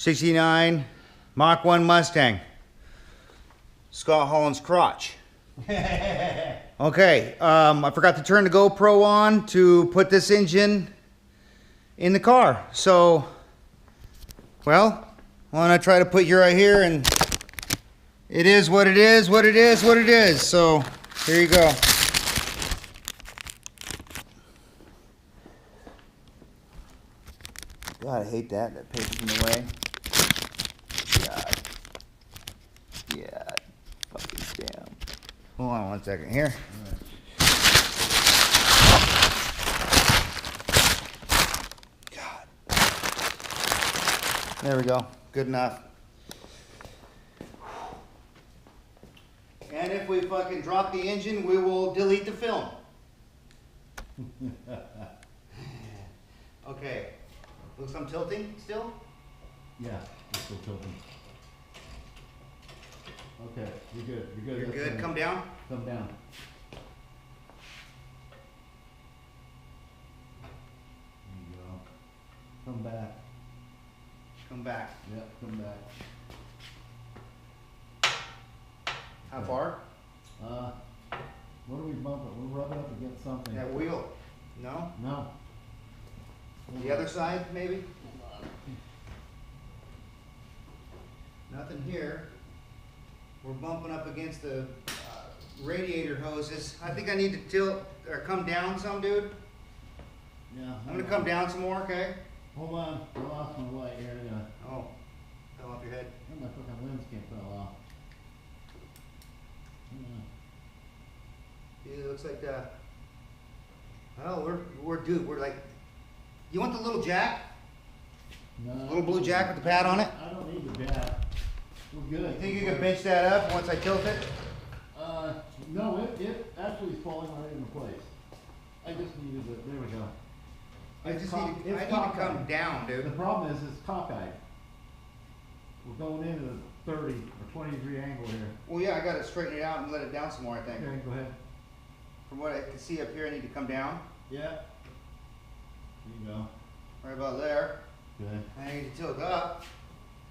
'69 Mach 1 Mustang. Scott Holland's crotch. Okay, I forgot to turn the GoPro on to put this engine in the car. So, well, why don't I try to put you right here, and it is what it is, what it is, what it is. So, here you go. God, I hate that. That paper's in the way. God. Yeah. Fucking damn. Hold on 1 second here. God. There we go. Good enough. And if we fucking drop the engine, we will delete the film. Okay. Looks like I'm tilting still? Yeah, it's still tilting. Okay, you're good. You're good. You're good. Come down. Come down. There you go. Come back. Come back. Yep, come back. How far? What are we bumping? We're rubbing up against something. That wheel. No? No. The other side, maybe? Nothing here. We're bumping up against the radiator hoses. I think I need to tilt or come down some, dude. Yeah. I'm gonna come down some more, okay? Hold on. I lost my light here. Oh, fell off your head. My fucking lens can't fell off. Yeah, it looks like oh, we're like, you want the little jack? No. Little blue jack with the pad on it? I don't need the jack. We're good. You think you can bench that up once I tilt it? No, it actually is falling right into place. I just needed it. There we go. I need to come down, The dude. problem is it's cockeyed. We're going in at a 30 or 20 degree angle here. Well, yeah, I gotta straighten it out and let it down some more, I think. Okay, go ahead. From what I can see up here, I need to come down. Yeah. There you go. Right about there. Good. I need to tilt up.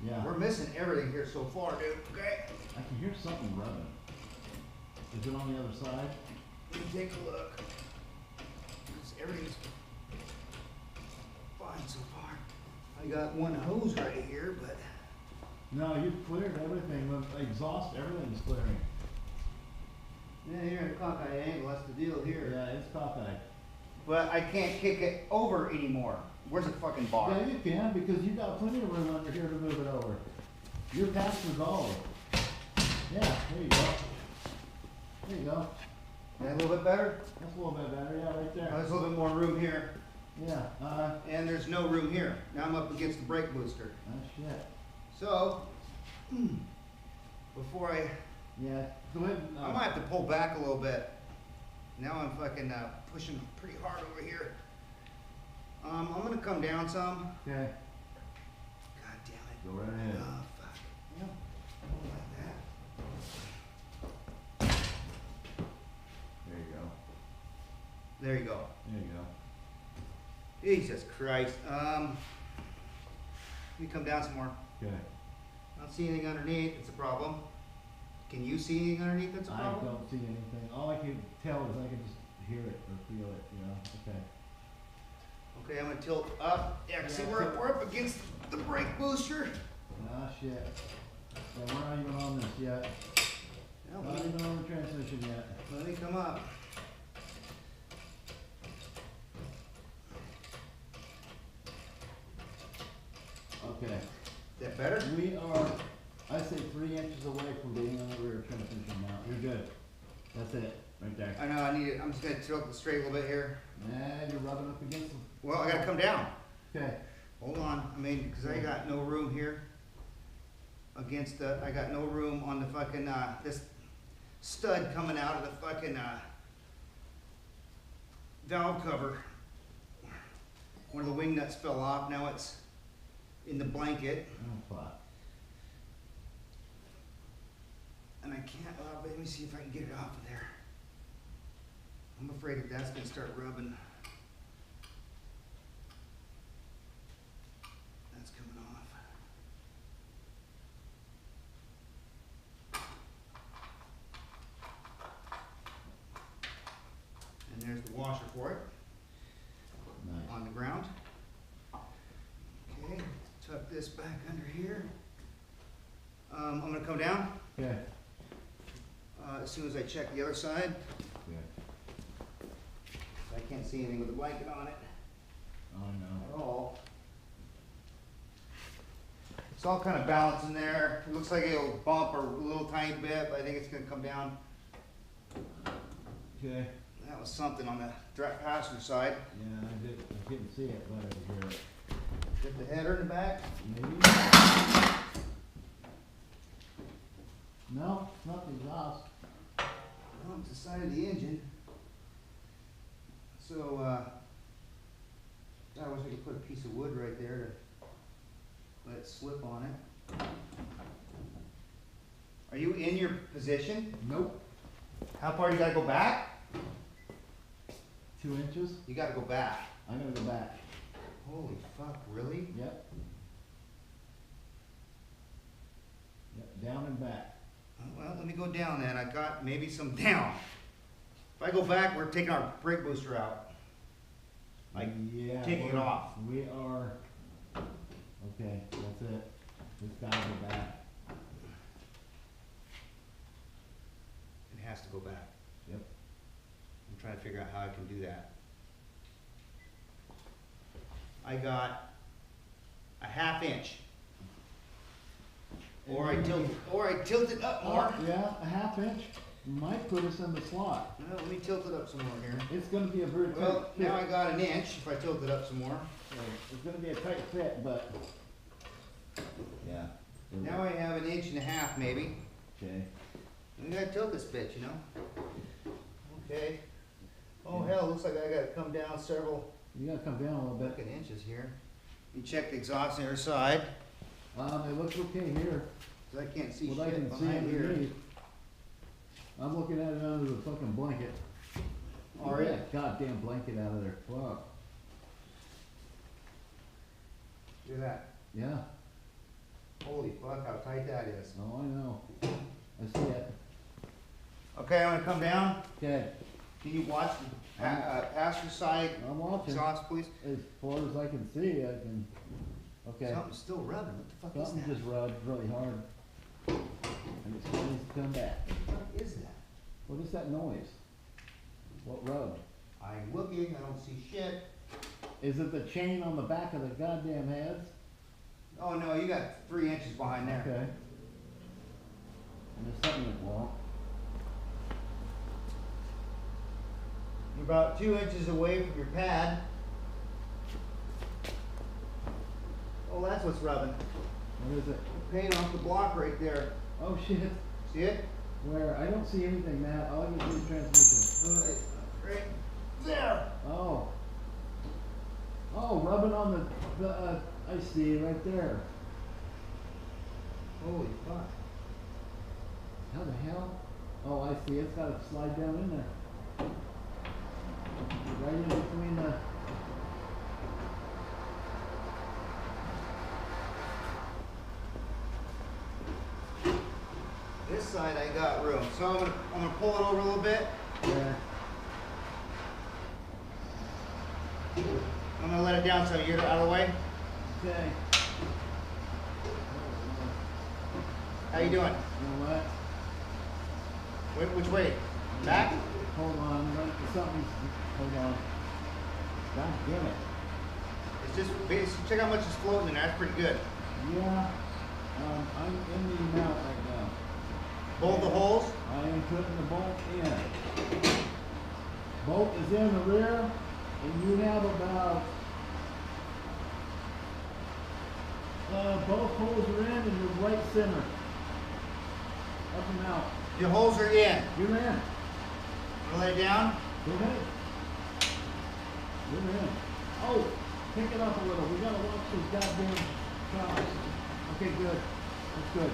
Yeah. We're missing everything here so far, dude. Okay. I can hear something rubbing. Is it on the other side? Let me take a look. Everything's fine so far. I got one hose right here, but No, you've cleared everything. The exhaust, everything's clearing. yeah, you're in a cockeyed angle. That's the deal here. Yeah, it's cockeyed. But I can't kick it over anymore. Where's the fucking bar? Yeah, you can because you got plenty of room under here to move it over. You're past resolve. Yeah, there you go. There you go. That a little bit better? That's a little bit better. Yeah, right there. There's a little bit more room here. Yeah. And there's no room here. Now I'm up against the brake booster. Shit. So, before Yeah. Go ahead. And, I might have to pull back a little bit. Now I'm fucking pushing pretty hard over here. I'm gonna come down some. Okay. God damn it. Go right ahead. Oh, fuck. Yep. Like that. There you go. There you go. There you go. Jesus Christ. Let me come down some more. Okay. I don't see anything underneath. It's a problem. Can you see anything underneath that's a I problem? don't see anything. All I can tell is I can just hear it or feel it, you know. Okay. Okay, I'm gonna tilt up. Yeah, see, we're up against the brake booster. Ah, shit. Yeah, we're not even on this yet. Yeah, Not even on the transmission yet. let me come up. Okay. Is that better? We are, I say 3 inches away from being on the rear transmission now. You're good. That's it, right there. I know, I need it. I'm just gonna tilt it straight a little bit here. And you're rubbing up against them. Well, I gotta come down. Okay. Hold on. I mean, because I got no room here. Against the, I got no room on the fucking, this stud coming out of the fucking, valve cover. One of the wing nuts fell off. Now it's in the blanket. Oh, fuck. And I can't, let me see if I can get it off of there. I'm afraid that that's gonna start rubbing. That's coming off. this back under here. I'm gonna come down Okay. as soon as I check the other side. Okay. I can't see anything with the blanket on it Oh, no. at all. It's all kind of balanced in there. It looks like it'll bump a little tiny bit, but I think it's gonna come down. Okay. That was something on the passenger side. Yeah, I didn't see it, but I hear it. Get the header in the back. Maybe? No, it's not the exhaust. Well, it's the side of the engine. So, I wish I could put a piece of wood right there to let it slip on it. Are you in your position? Nope. How far you gotta go back? 2 inches? You gotta go back. I'm gonna go back. Holy fuck, really? Yep. Yep, down and back. Well, let me go down then. I got maybe some down. If I go back, we're taking our brake booster out. Like, yeah, taking it off. We are, okay, that's it. It's gotta go back. It has to go back. Yep. I'm trying to figure out how I can do that. I got a 1/2 inch. Or I tilt it up more. Yeah, a 1/2 inch might put us in the slot. Well, let me tilt it up some more here. It's gonna be a very tight Well, fit. now I got 1 inch if I tilt it up some more. It's gonna be a tight fit, but. Yeah. Now I have 1.5 inches maybe. Okay. I gotta tilt this bitch, you know? Okay. Oh hell, looks like I gotta come down several You gotta come down a little bit. fucking inches here. You check the exhaust on the other side, It looks okay here. 'cause I can't see What I shit can see behind here. underneath. I'm looking at it under the fucking blanket. Are Get you? that goddamn blanket out of there. Fuck. Look at that. Yeah. Holy fuck, how tight that is. Oh, I know. I see it. Okay, I'm gonna come down. Okay. Can you watch the passenger side I'm watching. exhaust, please? As far as I can see, I can. Okay. Something's still rubbing. What the fuck is Something that? just rubbed really hard. And it's starting to come back. What is that? What is that noise? What rubbed? I'm looking, I don't see shit. Is it the chain on the back of the goddamn heads? Oh no, you got 3 inches behind there. Okay. And there's something that won't. You're about 2 inches away from your pad. Oh, that's what's rubbing. What is it? The paint off the block right there. Oh shit. See it? Where? I don't see anything, Matt. All I can see is transmission. It's right there. Oh. Oh, rubbing on the I see right there. Holy fuck. How the hell? Oh, I see. It's got to slide down in there. Right in between the. This side I got room, so I'm gonna pull it over a little bit. Yeah. I'm gonna let it down so you're out of the way. Okay. How you doing? You know what? Which way? Back? Hold on. Something's. Hold on. God damn it. It's just check how much is floating in there. That's pretty good. Yeah. I'm in the mount right now. Bolt the holes. I am putting the bolt in. Bolt is in the rear, and you have about both holes are in, and you're right center. Up and out. Your holes are in. You're in. Wanna lay it down? Go ahead. You're in. Oh, pick it up a little. We gotta watch these goddamn cars. Okay, good. That's good.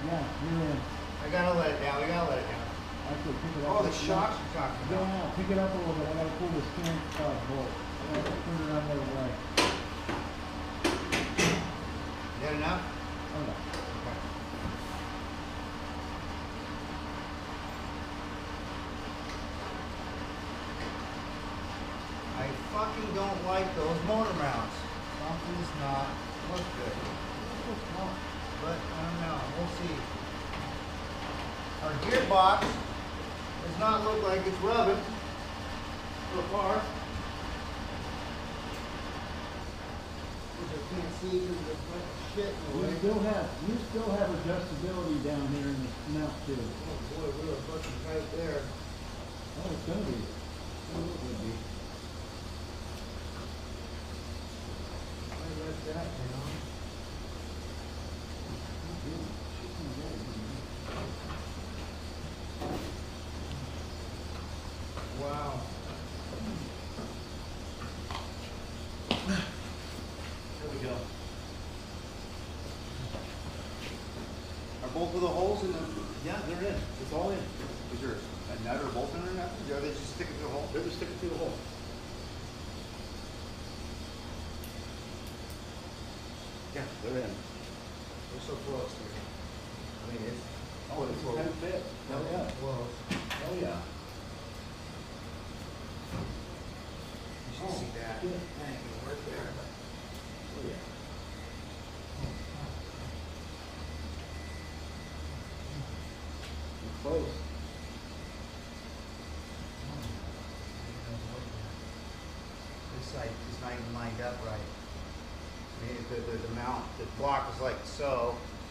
Yeah, you're in. I gotta let it down. We gotta let it down. Actually, pick it up. Oh, the shocks you're talking about. Yeah, pick it up a little bit. I gotta pull this can bolt. I gotta turn it around the other way. Is that enough? Oh no. Okay. I fucking don't like those motor mounts. Something's not look good. But I don't know. We'll see. Our gearbox does not look like it's rubbing so far. Which I can't see because there's a bunch of shit in the way. You still have adjustability down here in the mount too. Oh boy, we were fucking tight there. Oh, it's gonna be. Oh, it would be. I let that down. Wow. There we go. Are both of the holes in the? Yeah, they're in. It's all in. Is there a nut or bolt in there now? Or are they just sticking to the hole? They're just sticking through the hole. Yeah, they're in. We're so close. I mean, it's. Oh, it's a tight fit. Oh, yeah. Close. Oh, yeah. You should see that. Yeah. That ain't gonna work there. Oh, yeah. It's close. This side is not even lined up right. I mean, the mount, the block is like so.